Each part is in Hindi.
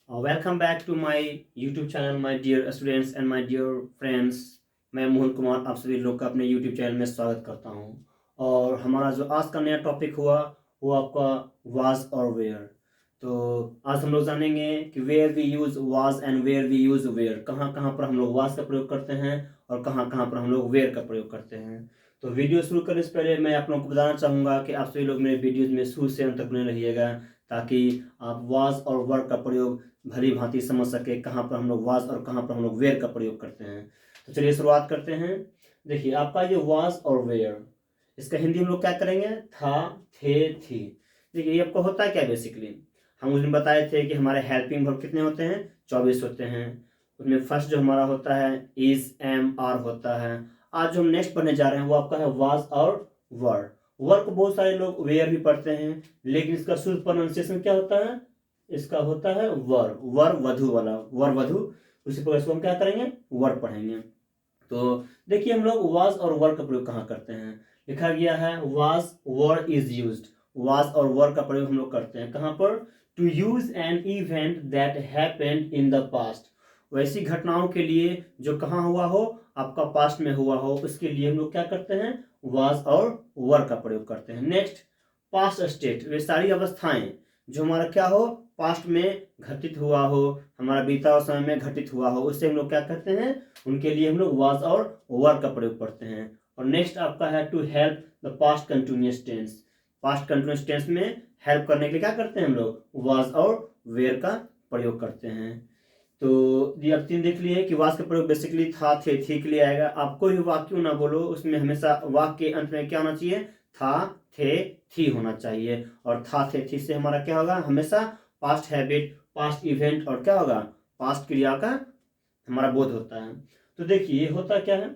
Welcome back to my YouTube channel, my dear students and my dear friends. मैं मोहन कुमार आप सभी लोग का अपने YouTube चैनल में स्वागत करता हूँ। और हमारा जो आज का नया टॉपिक हुआ वो आपका वाज और वेयर। तो आज हम लोग जानेंगे कि where we use was and where we use were, कहाँ कहाँ पर हम लोग वाज का प्रयोग करते हैं और कहाँ कहाँ पर हम लोग वेयर का प्रयोग करते हैं। तो वीडियो शुरू करने से पहले मैं आप लोगों को बताना चाहूँगा कि आप सभी लोग मेरे वीडियोज़ में शुरू से अंत तक बने रहिएगा, ताकि आप वाज और वर्क का प्रयोग भली भांति समझ सके, कहाँ पर हम लोग वाज और कहाँ पर हम लोग वेयर का प्रयोग करते हैं। तो चलिए शुरुआत करते हैं। देखिए आपका ये वाज और वेयर, इसका हिंदी हम लोग क्या करेंगे, था, थे, थी। देखिए ये आपको होता है क्या, बेसिकली हम उस दिन बताए थे कि हमारे हेल्पिंग वर्ब कितने होते हैं, 24 होते हैं। उसमें फर्स्ट जो हमारा होता है इज, एम, आर होता है। आज जो हम नेक्स्ट पढ़ने जा रहे हैं वो आपका है वाज और वर। वर को बहुत सारे लोग वेयर भी पढ़ते हैं, लेकिन इसका शुद्ध प्रोनाउंसिएशन क्या होता है, इसका होता है वर, वर वधु वाला, वर वधु। उसी पर इसको हम क्या करेंगे, वर पढ़ेंगे। तो देखिए हम लोग वाज और वर का प्रयोग कहाँ करते हैं। लिखा गया है was were is used. Was और वर का प्रयोग हम लोग करते हैं कहाँ पर, to use an event that happened in the past. वैसी घटनाओं के लिए जो कहाँ हुआ हो, आपका पास्ट में हुआ हो, उसके लिए हम लोग क्या करते हैं, वाज और वर का प्रयोग करते हैं। नेक्स्ट, पास्ट स्टेट, वे सारी अवस्थाएं जो हमारा क्या हो, पास्ट में घटित हुआ हो, हमारा बीता हुआ समय में घटित हुआ हो, उससे हम लोग क्या करते हैं, उनके लिए हम लोग वाज और वर का प्रयोग करते हैं। और नेक्स्ट आपका है to help the past continuous tense. Past continuous tense में हेल्प करने के लिए क्या करते हैं हम लोग, वाज और वेयर का प्रयोग करते हैं। तो ये अब तीन देख लिए कि वाज का प्रयोग बेसिकली था, थे, थी के लिए आएगा। आप कोई भी वाक्य क्यों ना बोलो, उसमें हमेशा वाक्य के अंत में क्या होना चाहिए, था, थे, थी होना चाहिए। और था, थे, थी से हमारा क्या होगा, हमेशा पास्ट हैबिट, पास्ट इवेंट और क्या होगा, पास्ट क्रिया का हमारा बोध होता है। तो देखिए ये होता क्या है,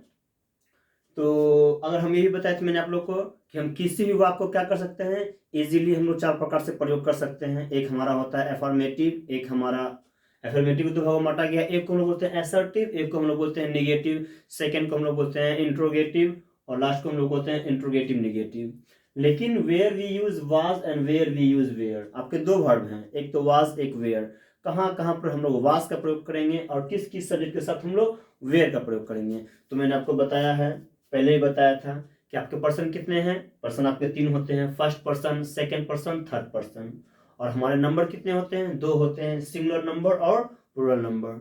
तो अगर हम ये भी बताया कि मैंने आप लोग को कि हम किसी भी वाक्य को क्या कर सकते हैं, इजीली हम लोग चार प्रकार से प्रयोग कर सकते हैं। एक हमारा होता है एफर्मेटिव, एक हमारा एफर्मेटिव दो भागों में बांटा गया, एक को हम लोग बोलते हैं एसर्टिव, एक को हम लोग बोलते हैं निगेटिव, सेकंड को हम लोग बोलते हैं इंट्रोगेटिव, और लास्ट को हम लोग बोलते हैं इंट्रोगेटिव निगेटिव। लेकिन where we use was and where we use were, आपके दो वर्ब हैं, एक तो वाज एक वेयर। कहाँ कहाँ पर हम लोग वाज का प्रयोग करेंगे और किस किस सब्जेक्ट के साथ हम लोग वेयर का प्रयोग करेंगे। तो मैंने आपको बताया है, पहले ही बताया था कि आपके पर्सन कितने हैं, पर्सन आपके तीन होते हैं, first person, second person, third person. और हमारे नंबर कितने होते हैं, दो होते हैं, सिंगुलर नंबर और प्लूरल नंबर।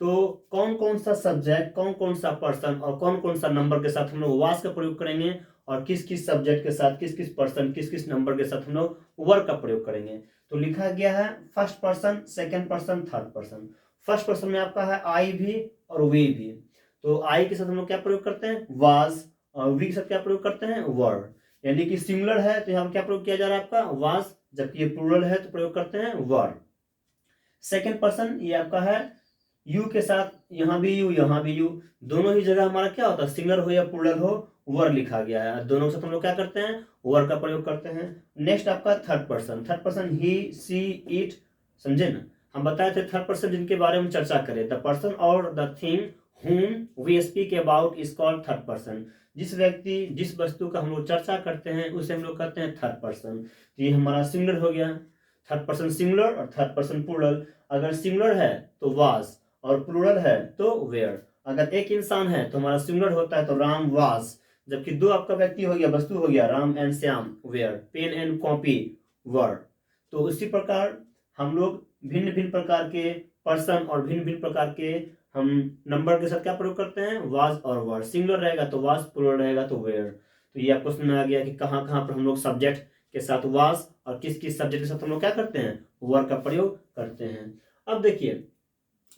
तो कौन कौन सा सब्जेक्ट, कौन कौन सा पर्सन और कौन कौन सा नंबर के साथ हम लोग वाज का प्रयोग करेंगे, और किस किस सब्जेक्ट के साथ, किस किस पर्सन, किस किस नंबर के साथ हम लोग वर का प्रयोग करेंगे। तो लिखा गया है first person, second person, third person. First person में आपका है आई भी और वी भी। तो आई के साथ हम लोग क्या प्रयोग करते हैं, वाज, और वी के साथ क्या प्रयोग करते हैं, वर। यानी कि सिंगुलर है तो यहाँ क्या प्रयोग किया जा रहा है, आपका वाज, जबकि ये प्लूरल है तो प्रयोग करते हैं वर। सेकंड पर्सन ये आपका है यू के साथ, यहाँ भी यू, यहाँ भी यू, दोनों ही जगह हमारा क्या होता है, सिंगुलर हो या प्लूरल हो, वर लिखा गया है, दोनों के साथ हम लोग क्या करते हैं, वर का प्रयोग करते हैं। नेक्स्ट आपका third person, third person he, she, it, समझे ना। हम बताए थे थर्ड पर्सन जिनके बारे में चर्चा करें, द पर्सन और the thing whom we speak about is called third person. जिस व्यक्ति, जिस वस्तु का हम लोग चर्चा करते हैं उसे हम लोग कहते हैं थर्ड पर्सन। तो ये हमारा सिंगुलर हो गया, थर्ड पर्सन सिंगुलर और थर्ड पर्सन प्लूरल। अगर सिंगुलर है तो वाज और प्लूरल है तो वेयर। अगर एक इंसान है तो हमारा सिंगुलर होता है तो राम वाज, जबकि दो आपका व्यक्ति हो गया, वस्तु हो गया, Ram and Shyam were, pen and copy were. तो उसी प्रकार हम लोग भिन्न भिन्न प्रकार के पर्सन और भिन्न भिन्न प्रकार के हम नंबर के साथ क्या प्रयोग करते हैं, वाज और वर। सिंगुलर रहेगा तो वाज, प्लूरल रहेगा तो वेयर। तो ये आपको समझ में आ गया कि कहाँ कहाँ पर हम लोग सब्जेक्ट के साथ वाज और किस किस सब्जेक्ट के साथ हम लोग क्या करते हैं, वर का प्रयोग करते हैं। अब देखिए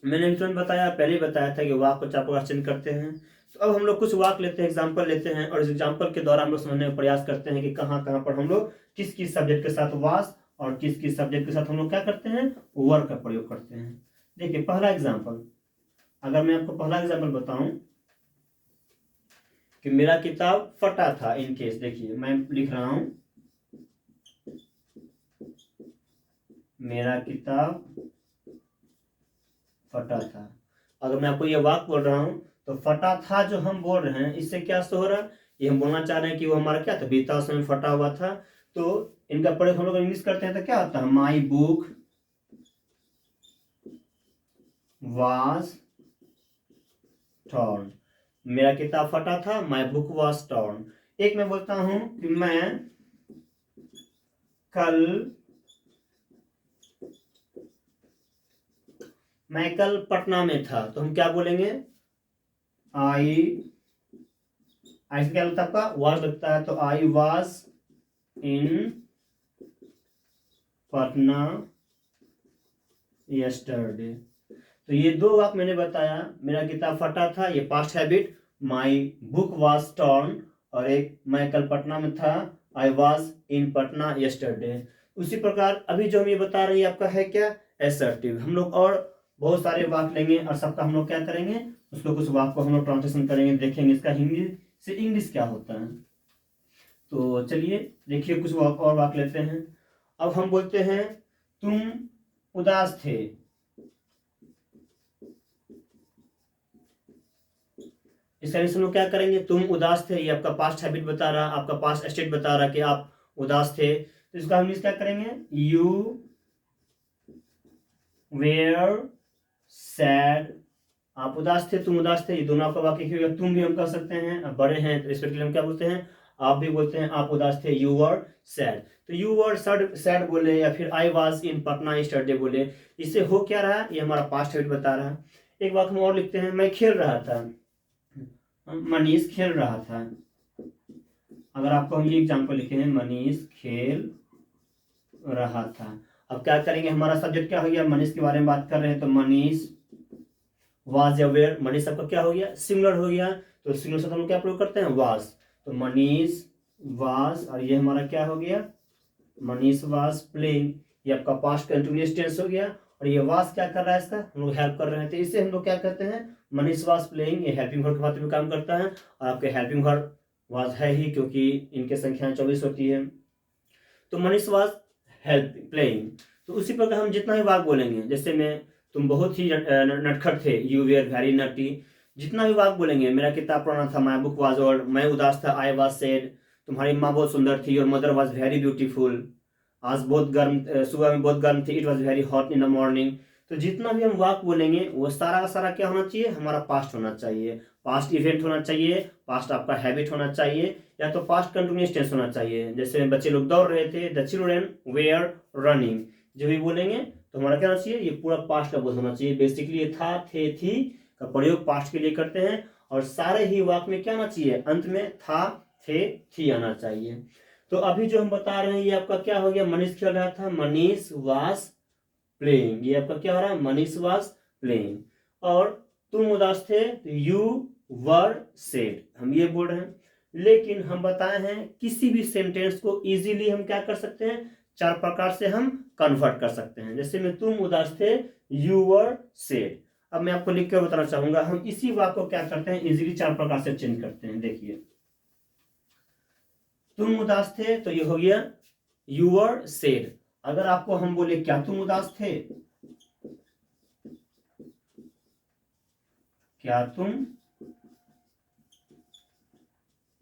मैंने इंट्रो में बताया, पहले ही बताया था कि वाक को चार प्रकार चेंज करते हैं। तो अब हम लोग कुछ वाक लेते हैं, एग्जाम्पल लेते हैं, और इस एग्जाम्पल के द्वारा हम लोग समझने का प्रयास करते हैं कि कहाँ कहाँ पर हम लोग किस किस सब्जेक्ट के साथ वास और किस किस सब्जेक्ट के साथ हम लोग क्या करते हैं, वर का प्रयोग करते हैं। देखिए पहला एग्जाम्पल, अगर मैं आपको पहला एग्जाम्पल बताऊं कि मेरा किताब फटा था, इन केस देखिए मैं लिख रहा हूं, मेरा किताब फटा था। अगर मैं आपको ये वाक बोल रहा हूं तो फटा था जो हम बोल रहे हैं, इससे क्या हो रहा है, ये हम बोलना चाह रहे हैं कि वो हमारा क्या था, बीता समय फटा हुआ था। तो इनका प्रयोग हम लोग इंग्लिश करते हैं तो क्या होता है, माई बुक was torn, मेरा किताब फटा था, my book was torn। एक मैं बोलता हूं कि मैं कल पटना में था, तो हम क्या बोलेंगे, आई से क्या लगता है आपका, वाज लगता है, तो I was in Patna yesterday. तो ये दो वाक्य मैंने बताया, मेरा किताब फटा था, ये past habit, my book was torn, और एक मैं कल पटना में था, I was in Patna yesterday. उसी प्रकार अभी जो हम ये बता रहे हैं आपका है क्या, एसर्टिव। हम लोग और बहुत सारे वाक्य लेंगे और सबका हम लोग क्या करेंगे, उसको कुछ वाक्य को हम लोग ट्रांसलेशन करेंगे, देखेंगे इसका हिंदी से इंग्लिश क्या होता है। तो चलिए देखिए कुछ और वाक्य लेते हैं। अब हम बोलते हैं तुम उदास थे, इसका हम लोग क्या करेंगे, तुम उदास थे, ये आपका पास्ट हैबिट बता रहा, आपका पास्ट स्टेट बता रहा कि आप उदास थे, तो इसका हम क्या करेंगे, यू वेयर सैड, आप उदास थे, तुम उदास थे, ये दोनों आपका वाक्य क्यों, तुम भी हम कर सकते हैं, अब बड़े हैं तो रिस्पेक्टली हम क्या बोलते हैं, आप भी बोलते हैं, आप उदास थे, यू वर सैड। तो यू वर सैड बोले या फिर I was in Patna yesterday बोले, इससे हो क्या रहा, ये हमारा पास्ट हैबिट बता रहा है। एक वाक्य हम और लिखते हैं, मैं खेल रहा था, मनीष खेल रहा था। अगर आपको हम ये एग्जाम्पल लिखे हैं, मनीष खेल रहा था, अब क्या करेंगे, हमारा सब्जेक्ट क्या हो गया, मनीष के बारे में बात कर रहे हैं, तो मनीष वाज या वेयर, मनीष सबका क्या हो गया, सिंगुलर हो गया, तो सिंगुलर से हम लोग क्या प्रयोग करते हैं, वाज, तो मनीष वाज, और ये हमारा क्या हो गया, मनीष वाज प्लेइंग, ये आपका पास्ट कंटिन्यूअस टेंस हो गया, और ये वाज क्या कर रहा है, इसका हम लोग हेल्प कर रहे हैं, तो इससे हम लोग क्या कहते हैं, मनीष वाज प्लेइंग, ये हेल्पिंग वर्ब के बात में काम करता है, और आपके हेल्पिंग वर्ब वाज है ही, क्योंकि इनके संख्या 24 होती है, तो मनीष वाज हेल्प प्लेइंग। तो उसी प्रकार हम जितना ही वाक्य बोलेंगे, जैसे मैं, तुम बहुत ही नटखट थे, यू वेयर वेरी नटी, जितना भी वाक्य बोलेंगे, मेरा किताब पुराना था, माई बुक वाज ओल्ड, मैं उदास था, आई वाज सैड, तुम्हारी माँ बहुत सुंदर थी, your mother was very beautiful, आज बहुत गर्म, सुबह में बहुत गर्म थी, it was very hot in the morning. तो जितना भी हम वाक्य बोलेंगे वो सारा का सारा क्या होना चाहिए, हमारा पास्ट होना चाहिए, पास्ट इवेंट होना चाहिए, पास्ट आपका हैबिट होना चाहिए, या तो पास्ट कंटिन्यूअस टेंस होना चाहिए। जैसे बच्चे लोग दौड़ रहे थे, द चिल्ड्रन वेयर रनिंग, जो भी बोलेंगे तो हमारा क्या होना चाहिए, ये पूरा पास्ट का बोध होना चाहिए। बेसिकली ये था, थे, थी का प्रयोग पास्ट के लिए करते हैं, और सारे ही वाक्य में क्या आना चाहिए, अंत में था, थे, थी आना चाहिए। तो अभी जो हम बता रहे हैं ये आपका क्या हो गया, मनीष खेल रहा था, मनीष वाज प्लेइंग, ये आपका क्या हो रहा है, मनीष वाज प्लेइंग। और तुम उदास थे, यू वर सैड, हम ये बोल रहे हैं। लेकिन हम बताए हैं किसी भी सेंटेंस को इजीली हम क्या कर सकते हैं, चार प्रकार से हम कन्वर्ट कर सकते हैं। जैसे में तुम उदास थे, यू वर सैड। अब मैं आपको लिख कर बताना चाहूंगा, हम इसी वाक्य को क्या करते हैं, इजीली चार प्रकार से चेंज करते हैं। देखिए, तुम उदास थे, तो ये हो गया यू वर सैड। अगर आपको हम बोले क्या तुम उदास थे, क्या तुम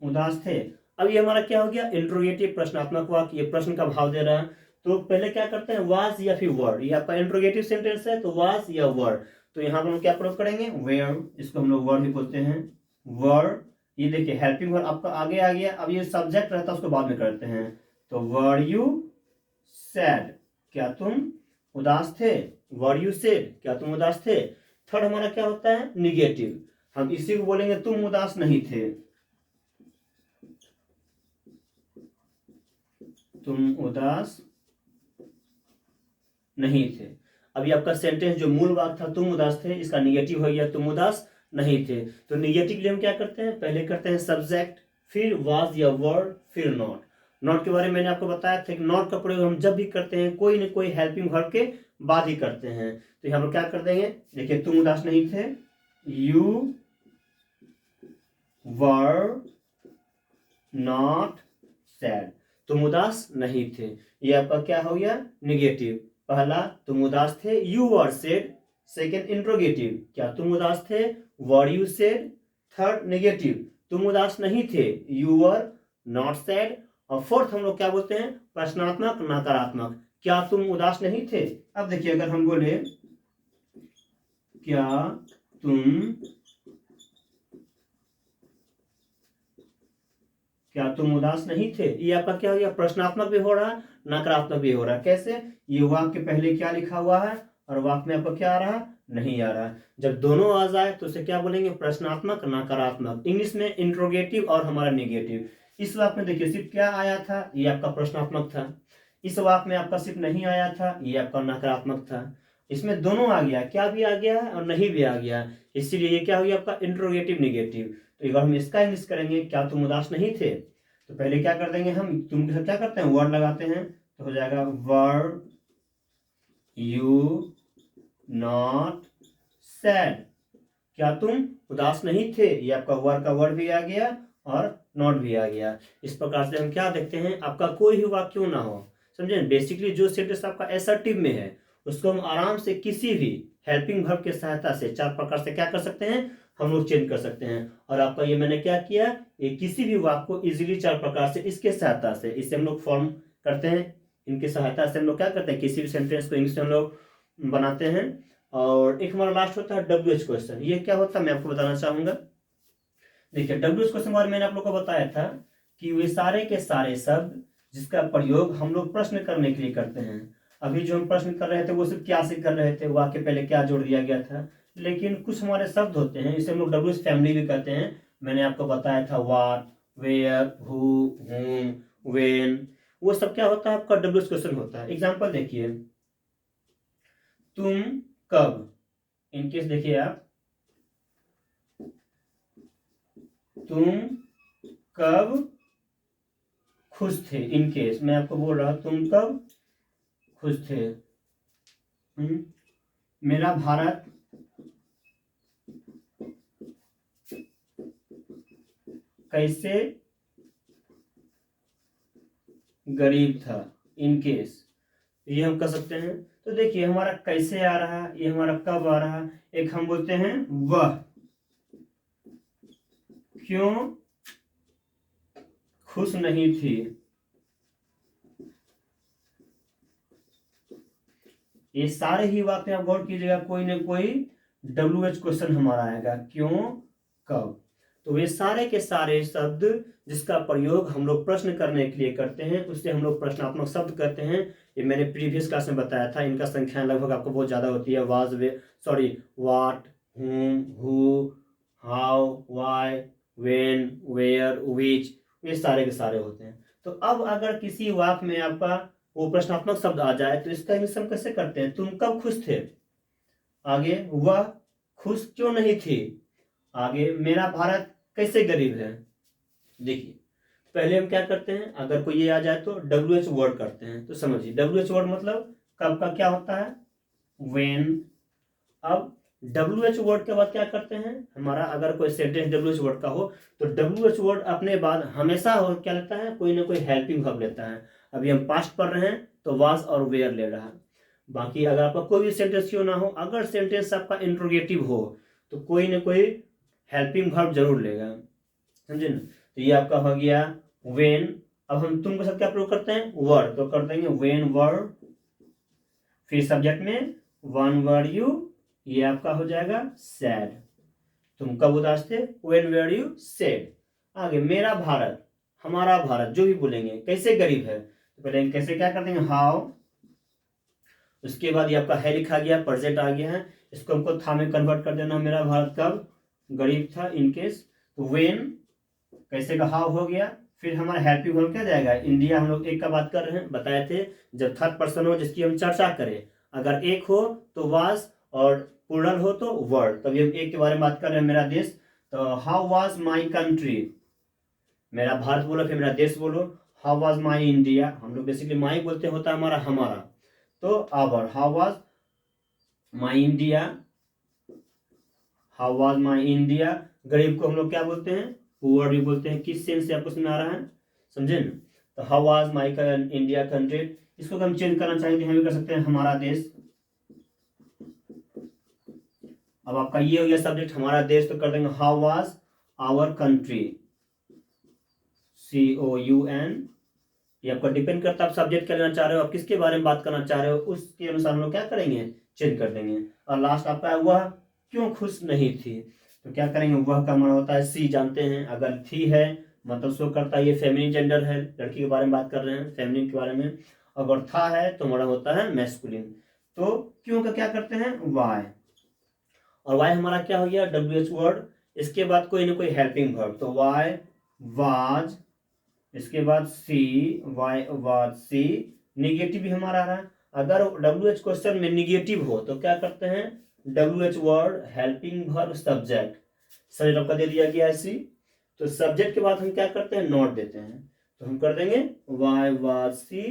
उदास थे। अब ये हमारा क्या हो गया, इंट्रोगेटिव प्रश्नात्मक वाक्य, ये प्रश्न का भाव दे रहा है। तो पहले क्या करते हैं, वाज या फिर वर्ड, ये आपका इंट्रोगेटिव सेंटेंस है, तो वाज या वर्ड। तो यहाँ पर हम क्या प्रयोग करेंगे, वेयर, इसको हम लोग वर्ड भी बोलते हैं, वर्ड। ये देखिए हेल्पिंग वर्ब आपका आगे आ गया। अब ये सब्जेक्ट रहता है उसको बाद में करते हैं, तो वर यू सैड, क्या तुम उदास थे, वर यू सैड, क्या तुम उदास थे। थर्ड हमारा क्या होता है, निगेटिव, हम इसी को बोलेंगे तुम उदास नहीं थे, तुम उदास नहीं थे। अभी आपका सेंटेंस जो मूल वाक्य था तुम उदास थे, इसका निगेटिव हो गया तुम उदास नहीं थे। तो निगेटिव के लिए हम क्या करते हैं, पहले करते हैं सब्जेक्ट, फिर वाज या वर्ड, फिर नॉट। नॉट के बारे में मैंने आपको बताया था कि नॉट का प्रयोग हम जब भी करते हैं कोई न कोई हेल्पिंग वर्ब के बाद ही करते हैं। तो यहाँ पर क्या कर देंगे, देखिए तुम उदास नहीं थे, यू वर नॉट सैड, तुम उदास नहीं थे। ये आपका क्या हो गया, निगेटिव। पहला तुम उदास थे, you were sad. Second interrogative, क्या तुम उदास थे, were you sad. Third negative, तुम उदास नहीं थे, यू वर नॉट सैड। और फोर्थ हम लोग क्या बोलते हैं, प्रश्नात्मक नकारात्मक, क्या तुम उदास नहीं थे। अब देखिए अगर हम बोले क्या तुम उदास नहीं थे। ये आपका क्या हो गया, प्रश्नात्मक भी हो रहा है, नकारात्मक भी हो रहा है। कैसे, ये वाक्य पहले क्या लिखा हुआ है और वाक्य में आपका क्या आ रहा है, नहीं आ रहा है। जब दोनों आ जाए तो उसे क्या बोलेंगे, प्रश्नात्मक नकारात्मक। इंग्लिश में इंट्रोगेटिव और हमारा नेगेटिव। इस वाक्य में देखिए सिर्फ क्या आया था, ये आपका प्रश्नात्मक था। इस वाक्य में आपका सिर्फ नहीं आया था, ये आपका नकारात्मक था। इसमें दोनों आ गया, क्या भी आ गया है और नहीं भी आ गया, इसीलिए ये क्या हो गया आपका इंट्रोगेटिव नेगेटिव। तो एक बार हम इसका इंग्लिश करेंगे, क्या तुम उदास नहीं थे। तो पहले क्या कर देंगे हम, तुम के साथ क्या करते हैं, वर्ड लगाते हैं। तो हो जाएगा वर यू नॉट सैड। क्या तुम उदास नहीं थे, ये आपका वर का वर्ड भी आ गया और नॉट भी आ गया। इस प्रकार से हम क्या देखते हैं, आपका कोई भी वाक्य क्यों ना हो, समझे। बेसिकली जो सेंटेंस आपका एसर्टिव में है उसको हम आराम से किसी भी हेल्पिंग वर्ब की सहायता से 4 प्रकार से क्या कर सकते हैं, हम लोग चेंज कर सकते हैं। और आपका ये मैंने क्या किया, ये किसी भी वाक्य को इजीली 4 प्रकार से इसके सहायता से इससे हम लोग फॉर्म करते हैं। इनकी सहायता से हम लोग क्या करते हैं, किसी भी सेंटेंस को इंग्लिश में हम लोग बनाते हैं। और एक हमारा लास्ट होता है WH क्वेश्चन। ये क्या होता है मैं आपको बताना चाहूंगा। देखिए WH क्वेश्चन बारे में मैंने आप लोग को बताया था कि वे सारे के सारे शब्द जिसका प्रयोग हम लोग प्रश्न करने के लिए करते हैं। अभी जो हम प्रश्न कर रहे थे वो सिर्फ क्या से कर रहे थे, वाक्य पहले क्या जोड़ दिया गया था। लेकिन कुछ हमारे शब्द होते हैं, इसे हम लोग WH फैमिली भी कहते हैं। मैंने आपको बताया था what, where, who, whom, when, वो सब क्या होता है आपका WH क्वेश्चन होता है। एग्जाम्पल देखिए, तुम कब, इनकेस देखिए आप, तुम कब खुश थे। इनकेस मैं आपको बोल रहा तुम कब खुश थे। मेरा भारत कैसे गरीब था। इनकेस ये हम कर सकते हैं। तो देखिए हमारा कैसे आ रहा है, ये हमारा कब आ रहा है। एक हम बोलते हैं वह क्यों खुश नहीं थी। ये सारे ही वाक्य आप गौर कीजिएगा, कोई ना कोई WH क्वेश्चन हमारा आएगा, क्यों, कब। तो ये सारे के सारे शब्द जिसका प्रयोग हम लोग प्रश्न करने के लिए करते हैं उससे हम लोग प्रश्नात्मक शब्द कहते हैं। ये मैंने प्रीवियस क्लास में बताया था, इनका संख्या लगभग आपको बहुत ज्यादा होती है। Was, were, sorry, what, whom, who, how, why, when, where, which, ये सारे के सारे होते हैं। तो अब अगर किसी वाक्य में आपका वो प्रश्नात्मक शब्द आ जाए तो इसका इंग्लिश हम कैसे करते हैं, तुम कब खुश थे। आगे वह खुश क्यों नहीं थी। आगे मेरा भारत कैसे गरीब है। देखिए पहले हम क्या करते हैं, अगर कोई ये आ जाए तो WH वर्ड करते हैं। तो समझिए WH वर्ड मतलब कब का क्या होता है, when। अब WH वर्ड के बाद क्या करते हैं, हमारा अगर कोई सेंटेंस WH वर्ड का हो तो WH वर्ड अपने बाद हमेशा हो क्या लेता है, कोई ना कोई हेल्पिंग वर्ब लेता है। अभी हम पास्ट पढ़ रहे हैं तो वाज और वेयर ले रहा है। बाकी अगर आपका कोई भी सेंटेंस क्यों ना हो, अगर सेंटेंस आपका इंट्रोगेटिव हो तो कोई ना कोई हेल्पिंग वर्ब जरूर लेगा, समझे ना। तो ये आपका हो गया व्हेन। अब हम तुम के साथ क्या प्रयोग करते हैं, वर्ड, तो कर देंगे व्हेन वर, फिर सब्जेक्ट में वन वर यू, ये आपका हो जाएगा सैड। तुम कब उदास थे, व्हेन वर यू सैड। आगे मेरा भारत, हमारा भारत, जो भी बोलेंगे कैसे गरीब है तो पहले कैसे क्या कर देंगे, हाउ। उसके बाद ये आपका है लिखा गया, प्रेजेंट आ गया है, इसको हमको था में कन्वर्ट कर देना। मेरा भारत कब गरीब था, इनकेस। तो व्हेन कैसे का हाउ हो गया। फिर हमारा हेल्पिंग वर्ब क्या जाएगा, इंडिया। हम लोग एक का बात कर रहे हैं, बताए थे जब थर्ड पर्सन हो जिसकी हम चर्चा करें, अगर एक हो तो वाज और प्लूरल हो तो वर्ड। तभी हम एक के बारे में बात कर रहे हैं, मेरा देश। तो हाउ वाज माई कंट्री, मेरा भारत बोलो फिर मेरा देश बोलो। हाउ वाज माई इंडिया, हम लोग बेसिकली माई बोलते होता है हमारा हमारा, तो our. How was my India, how was my India. गरीब को हम लोग क्या बोलते हैं, पुअर भी बोलते हैं। किस सेंस से आपको समझ आ रहा है, समझे ना। तो how was my India country, इसको हम चेंज करना चाहेंगे हम भी कर सकते हैं, हमारा देश। अब आपका ये हो गया सब्जेक्ट हमारा देश, तो कर देंगे how was our country, COUN। ये आपका डिपेंड करता है आप सब्जेक्ट क्या लेना चाह रहे हो, आप किसके बारे में बात करना चाह रहे हो, उसके अनुसार हम लोग क्या करेंगे, चेंज कर देंगे। और लास्ट आपका हुआ क्यों खुश नहीं थी। तो क्या करेंगे, वह का हमारा होता है सी, जानते हैं। अगर थी है मतलब शो करता है ये फेमिनिन जेंडर है, लड़की के बारे में बात कर रहे हैं, फेमिनिन के बारे में। अगर था है तो हमारा होता है मैस्कुलिन। तो क्यों का क्या करते हैं, वाई। और वाई हमारा क्या हो गया, WH वर्ड। इसके बाद कोई ना कोई हेल्पिंग वर्ब, तो वाई वाज, इसके बाद सी, वाई वाज सी। निगेटिव भी हमारा आ रहा है। अगर WH क्वेश्चन में निगेटिव हो तो क्या करते हैं, WH word helping verb subject, subject आपका दे दिया गया है सी। तो सब्जेक्ट के बाद हम क्या करते हैं, नॉट देते हैं। तो हम कर देंगे वाई वाज सी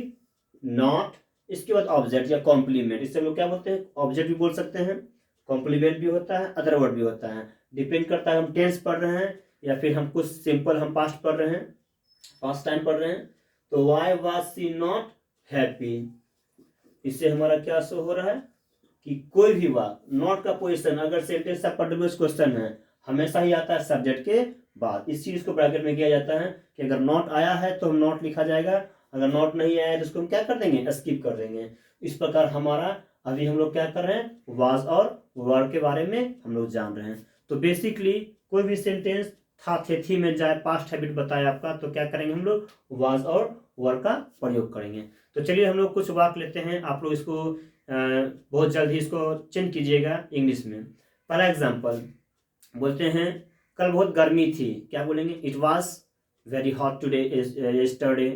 नॉट। इसके बाद ऑब्जेक्ट या कॉम्प्लीमेंट, इससे हम लोग क्या बोलते हैं, ऑब्जेक्ट भी बोल सकते हैं, कॉम्प्लीमेंट भी होता है, अदर वर्ड भी होता है। डिपेंड करता है हम टेंस पढ़ रहे हैं या फिर हम कुछ सिंपल हम पास्ट पढ़ रहे हैं, पास्ट टाइम पढ़ रहे हैं। तो why was she not happy, इससे हमारा क्या शो हो रहा है कि कोई भी बात, नॉट का पोजीशन अगर सेंटेंस आपका WH क्वेश्चन है हमेशा ही आता है सब्जेक्ट के बाद। इस चीज को ब्रैकेट में किया जाता है कि अगर नॉट आया है तो हम नॉट लिखा जाएगा, अगर नॉट नहीं आया है तो उसको हम क्या कर देंगे, स्किप कर देंगे। इस प्रकार हमारा अभी हम लोग क्या कर रहे हैं, वाज और वर के बारे में हम लोग जान रहे हैं। तो बेसिकली कोई भी सेंटेंस था थे थी में जाए, पास्ट हैबिट बताया आपका, तो क्या करेंगे हम लोग, वाज और वर का प्रयोग करेंगे। तो चलिए हम लोग कुछ वाक्य लेते हैं, आप लोग इसको बहुत जल्द ही इसको चेंज कीजिएगा इंग्लिश में। पहला एग्जाम्पल बोलते हैं, कल बहुत गर्मी थी, क्या बोलेंगे, it was very hot today yesterday.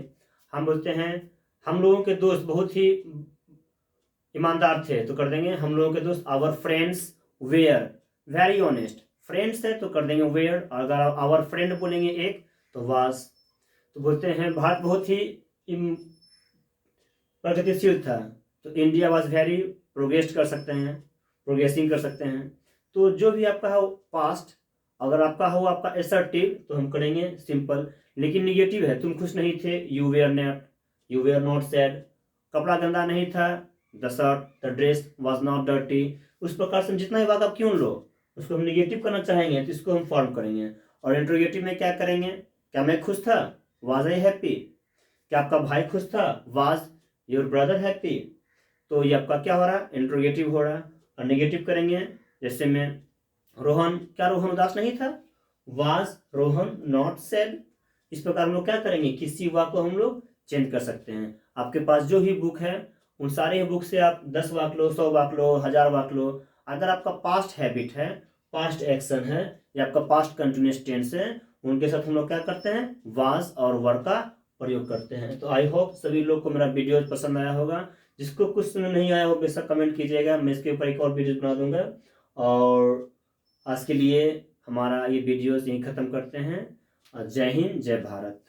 हम बोलते हैं हम लोगों के दोस्त बहुत ही ईमानदार थे, तो कर देंगे हम लोगों के दोस्त our friends were very honest. Friends है तो कर देंगे वेयर, और अगर आवर फ्रेंड बोलेंगे एक तो वाज। तो बोलते हैं भारत बहुत ही प्रगतिशील था, तो इंडिया वाज वेरी प्रोग्रेस कर सकते हैं, प्रोग्रेसिंग कर सकते हैं। तो जो भी आपका हो पास्ट, अगर आपका हो आपका एसर्टिव तो हम करेंगे सिंपल। लेकिन निगेटिव है, तुम खुश नहीं थे, you were not, you were not sad. कपड़ा गंदा नहीं था, the shirt the dress was not dirty. उस प्रकार से जितना भी वाक्य आप क्यों लो, उसको हम निगेटिव करना चाहेंगे तो इसको हम फॉर्म करेंगे। और इंट्रोगेटिव में क्या करेंगे, क्या मैं खुश था, वाज आई हैप्पी। क्या आपका भाई खुश था, वाज योर ब्रदर हैप्पी। तो ये आपका क्या हो रहा है, इंट्रोगेटिव हो रहा है। और नेगेटिव करेंगे, जैसे में रोहन, क्या रोहन उदास नहीं था, वाज रोहन नॉट सैड। इस प्रकार हम लोग क्या करेंगे, किसी वाक्य को हम लोग चेंज कर सकते हैं। आपके पास जो ही बुक है उन सारे बुक से आप 10 वाक्य लो, 100 वाक्य लो, 1000 वाक्य लो। अगर आपका पास्ट हैबिट है, पास्ट एक्शन है, या आपका पास्ट कंटिन्यूअस टेंस है, उनके साथ हम लोग क्या करते हैं, वाज और वर का प्रयोग करते हैं। तो आई होप सभी लोग को मेरा वीडियो पसंद आया होगा। जिसको कुछ समझ नहीं आया हो बेशक कमेंट कीजिएगा, मैं इसके ऊपर एक और वीडियो बना दूंगा। और आज के लिए हमारा ये वीडियो यहीं ख़त्म करते हैं। जय हिंद, जय भारत।